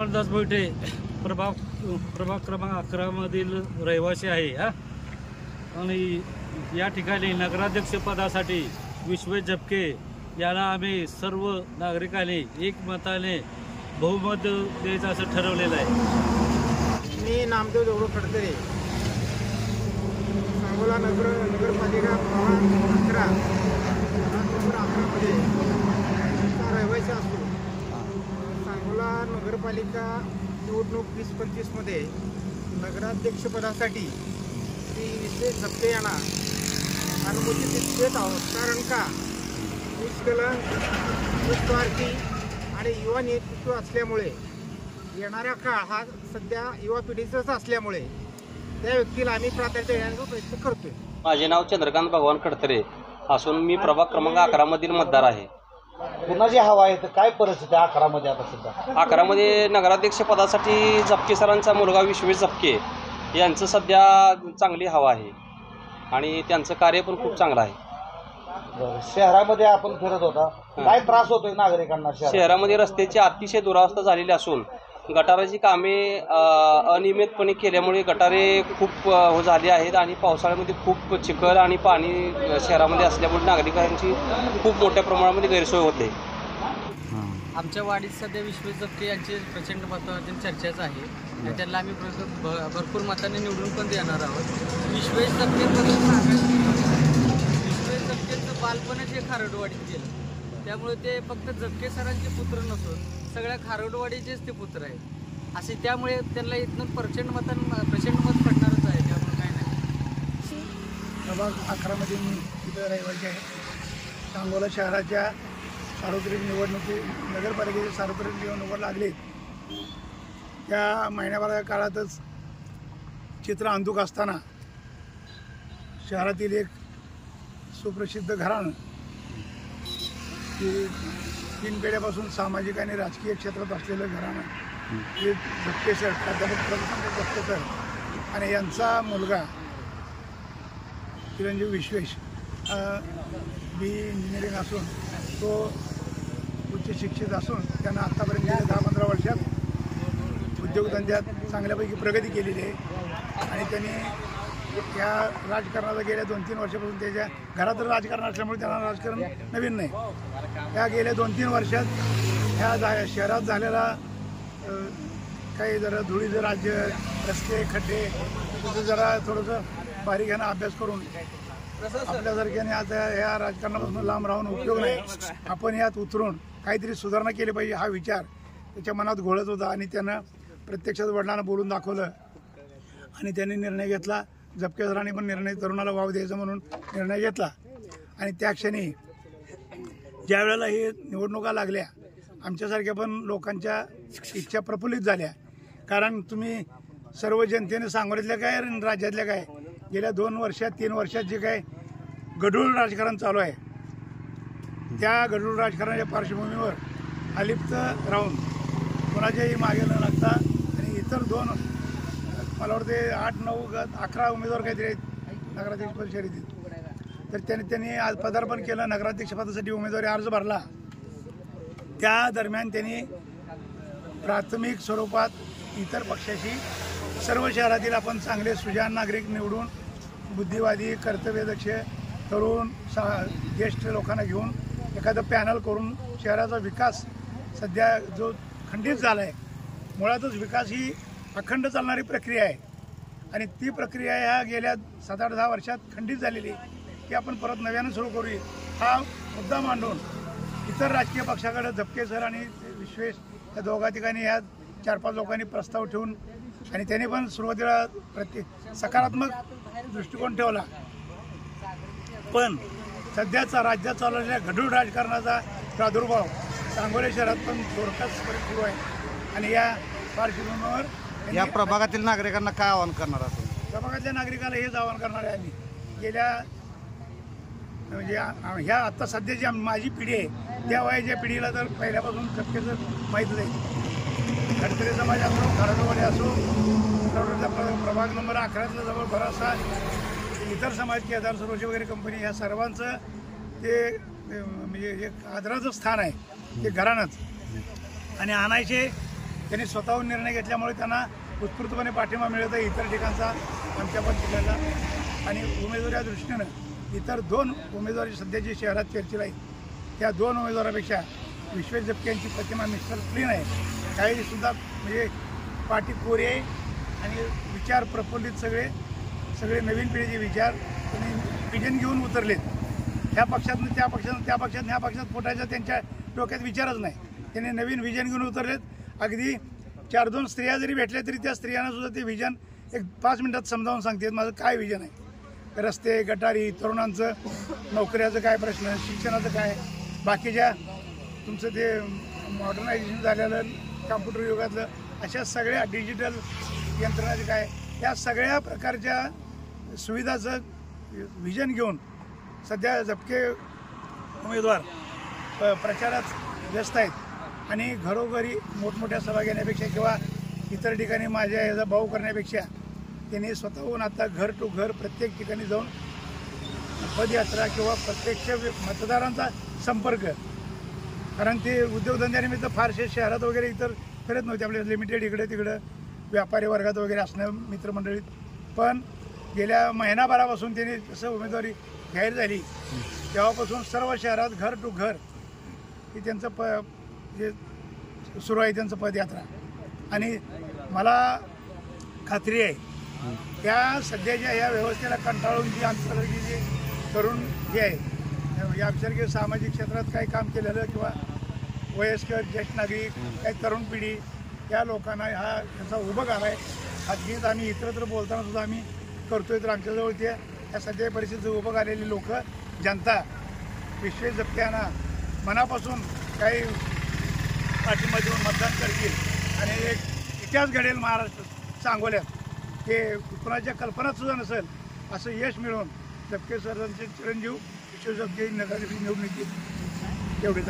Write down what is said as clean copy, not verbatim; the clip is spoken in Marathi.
गोपालदास मोहिते प्रभाग क्रमांक 11 मधील रहिवासी आहे आणि या ठिकाणी नगराध्यक्षपदासाठी विश्वेश झपके यांना आम्ही सर्व नागरिकांनी एकमताने बहुमत द्यायचं असं ठरवलेलं आहे। मी नामदेव देवळो खडतरे सांगोला नगरपालिका प्रभाग 11 मध्ये रहिवासी असतो। सांगोला नगरपालिका निवडणूक 2025 मध्ये नगराध्यक्षपदासाठी श्री विश्वेश झपके यांना अनुमती देत आहोत, कारण का निष्कलंक, निस्वार्थी आणि युवा नेतृत्व असल्यामुळे येणारा काळ हा सध्या युवा पिढीचाच असल्यामुळे त्या व्यक्तीला आम्ही प्राधान्य देण्याचा प्रयत्न करतोय। माझे नाव चंद्रकांत भगवान खडतरे असून मी प्रभाग क्रमांक 11 मधील मतदार आहे। कुणाची हवा आहे तर काय परिस्थिती 11 मध्ये आता सध्या? 11 मध्ये नगराध्यक्ष पदासाठी झपके सरांचा मुलगा विश्वेश झपके यांचं सध्या चांगली हवा आहे आणि त्यांचं कार्य पण खूप चांगलं आहे। शहरामध्ये आपण फिरत होता, काय त्रास होतोय नागरिकांना? शहरामध्ये रस्त्याची अतिशय दुरावस्था झालेली असून गटाराची कामे अनियमितपणे केल्यामुळे गटारे खूप झाली आहेत आणि पावसाळ्यामध्ये खूप चिखल आणि पाणी शहरामध्ये असल्यामुळे नागरिकांची खूप मोठ्या प्रमाणामध्ये गैरसोय होते। आमच्या वाडीत सध्या विश्वेश झपके यांची प्रचंड मतांची चर्चाच आहे आणि त्यांना आम्ही भरपूर मतांनी निवडून पण देणार आहोत। विश्वेश झपकेबद्दल सांगायचं, विश्वेश झपकेचं बालपणच हे खारडवाडीत गेलं, त्यामुळे ते फक्त झपके सरांचे पुत्र नसून सगळ्या खारडवाडीचेच ते पुत्र आहेत असे, त्यामुळे त्यांना इथून प्रचंड मत पडणारच आहे। त्यामुळे काय नाही, प्रभाग 11 मध्ये मी तिथं रहिवासी आहे। सांगोला शहराच्या सार्वत्रिक नगरपालिकेची सार्वत्रिक निवडणूक लागली, त्या महिन्याभराच्या काळातच चित्र अंधुक असताना शहरातील एक सुप्रसिद्ध घराणं की 3 पिढ्यापासून सामाजिक आणि राजकीय क्षेत्रात असलेलं घराणं हे झपके सर, प्राध्यापक झपके सर आणि यांचा मुलगा चिरंजीव विश्वेश बी इंजिनिअरिंग असून तो उच्च शिक्षित असून त्यांना आत्तापर्यंत 10-15 वर्षात उद्योगधंद्यात चांगल्यापैकी प्रगती केलेली आहे आणि त्यांनी या राजकारणाला गेल्या 2-3 वर्षापासून त्याच्या घरात राजकारण असल्यामुळे त्यांना राजकारण नवीन नाही, त्या गेल्या 2-3 वर्षात ह्या शहरात झालेला काही जरा धुळीचं राज्य, रस्ते, खड्डे त्याचं जरा थोडंसं बारीकानं अभ्यास करून आपल्यासारख्याने आता या राजकारणापासून लांब राहून उपयोग नाही, आपण यात उतरून काहीतरी सुधारणा केली पाहिजे हा विचार त्याच्या मनात घोळत होता आणि त्यानं प्रत्यक्षात वडिलांना बोलून दाखवलं आणि त्यांनी निर्णय घेतला। झपके सरांनी पण निर्णय तरुणाला वाव द्यायचा म्हणून निर्णय घेतला आणि त्या क्षणी ज्या वेळेला हे निवडणुका लागल्या आमच्यासारख्या पण लोकांच्या इच्छा प्रफुल्लित झाल्या, कारण तुम्ही सर्व जनतेने सांगोल्यातल्या काय राज्यातल्या काय गेल्या 2 वर्षात 3 वर्षात जे काय गढूळ राजकारण चालू आहे त्या गढूळ राजकारणाच्या पार्श्वभूमीवर अलिप्त राहून कोणाच्याही मागे न लागता आणि इतर 2 मला वाटते 8-9-11 उमेदवार काहीतरी आहेत नगराध्यक्ष शर्यतीत, तर त्यांनी आज पदार्पण केलं, नगराध्यक्षपदासाठी उमेदवारी अर्ज भरला। त्या दरम्यान त्यांनी प्राथमिक स्वरूपात इतर पक्षाशी सर्व शहरातील आपण चांगले सुजाण नागरिक निवडून बुद्धिवादी, कर्तव्यदक्ष, तरुण, ज्येष्ठ लोकांना घेऊन एखादं पॅनल करून शहराचा विकास सध्या जो खंडित झाला आहे, मुळातच विकास ही अखंड चालणारी प्रक्रिया आहे आणि ती प्रक्रिया ह्या गेल्या 7-8-10 वर्षात खंडित झालेली की आपण परत नव्यानं सुरू करूया हा मुद्दा मांडून इतर राजकीय पक्षाकडे झपके सर आणि विश्वेश या दोघा ठिकाणी ह्या 4-5 लोकांनी प्रस्ताव ठेवून आणि त्यांनी पण सुरुवातीला सकारात्मक दृष्टिकोन ठेवला, पण सध्याचा राज्यात चालवलेल्या गढूळ राजकारणाचा प्रादुर्भाव सांगोला शहरात पण जोरदार सुरू आहे आणि या पार्श्वभूमीवर या प्रभागातील नागरिकांना काय आवाहन करणार असेल? प्रभागातल्या नागरिकाला हेच आवाहन करणार आहे आम्ही, गेल्या म्हणजे ह्या आता सध्याची माझी पिढी आहे त्या वयाच्या पिढीला तर पहिल्यापासून झपकेचं माहीत नाही, खडतरे समाज असो, खारडवाडी असो, प्रभाग नंबर 11 जवळ बराचसा इतर समाज केदार सरोशी वगैरे कंपनी ह्या सर्वांचं ते म्हणजे एक आदराचं स्थान आहे ते घराणंच आणि आणायचे त्यांनी स्वतःहून निर्णय घेतल्यामुळे त्यांना उत्स्फूर्तपणे पाठिंबा मिळत आहे इतर ठिकाणचा, आमच्या पण ठिकाणचा. आणि उमेदवारीच्या दृष्टीनं इतर 2 उमेदवारी सध्याची शहरात चर्चेला आहे. त्या 2 उमेदवारापेक्षा विश्वेश जपके यांची प्रतिमा मिस्टर क्लीन आहे. काहीसुद्धा म्हणजे पाठी कोरी आहे आणि विचार प्रफुल्लित, सगळे नवीन पिढीचे विचार त्यांनी विजन घेऊन उतरलेत. ह्या पक्षातून त्या पक्षातून त्या पक्षात ह्या पक्षात फुटायचा त्यांच्या डोक्यात विचारच नाही. त्यांनी नवीन विजन घेऊन उतरलेत. अगदी 4-2 स्त्रिया जरी भेटल्या तरी त्या स्त्रियांना सुद्धा ते विजन एक 5 मिनिटात समजावून सांगतात माझं काय विजन आहे. रस्ते, गटारी, तरुणांचं नोकऱ्याचं काय प्रश्न, शिक्षणाचं काय, बाकीच्या तुमचं ते मॉडर्नायझेशन झालेलं कॉम्प्युटर युगातलं, अशा सगळ्या डिजिटल यंत्रणाचे काय, या सगळ्या प्रकारच्या सुविधाचं विजन घेऊन सध्या जपके उमेदवार प्रचारात व्यस्त आहेत. आणि घरोघरी मोठमोठ्या सभा घेण्यापेक्षा किंवा इतर ठिकाणी माझ्या याचा भाऊ करण्यापेक्षा त्यांनी स्वतःहून आता घर टू घर प्रत्येक ठिकाणी जाऊन पदयात्रा किंवा प्रत्यक्ष मतदारांचा संपर्क, कारण ते उद्योगधंद्यानिमित्त फारसे शहरात वगैरे इतर फिरत नव्हते, आपल्या लिमिटेड इकडे तिकडं व्यापारी वर्गात वगैरे असणं मित्रमंडळीत. पण गेल्या महिनाभरापासून त्यांनी जसं उमेदवारी जाहीर झाली तेव्हापासून सर्व शहरात घर टू घर ही त्यांचं जे सुरू आहे त्यांचं पदयात्रा. आणि मला खात्री आहे त्या सध्याच्या या व्यवस्थेला कंटाळून जी आमच्यासारखी जी तरुण जे आहे आमच्यासारखे सामाजिक क्षेत्रात काही काम केलेलं किंवा वयस्कर ज्येष्ठ नागरिक काही तरुण पिढी या लोकांना याचा उभं आला आहे. खाजगीत आम्ही इतरत्र बोलताना सुद्धा आम्ही करतोय. तर आमच्याजवळ ते या सध्या परिस्थितीत उभं आलेली लोक, जनता विश्वेश जपके यांना मनापासून काही पाठिंबा देऊन मतदान करतील आणि एक इतिहास घडेल महाराष्ट्र सांगोल्यात. ते कुणाच्या कल्पनात सुद्धा नसेल असं यश मिळवून जपके सरांचे चिरंजीव विश्वेश जपके नगराध्यक्ष निवडून येतील. एवढेच.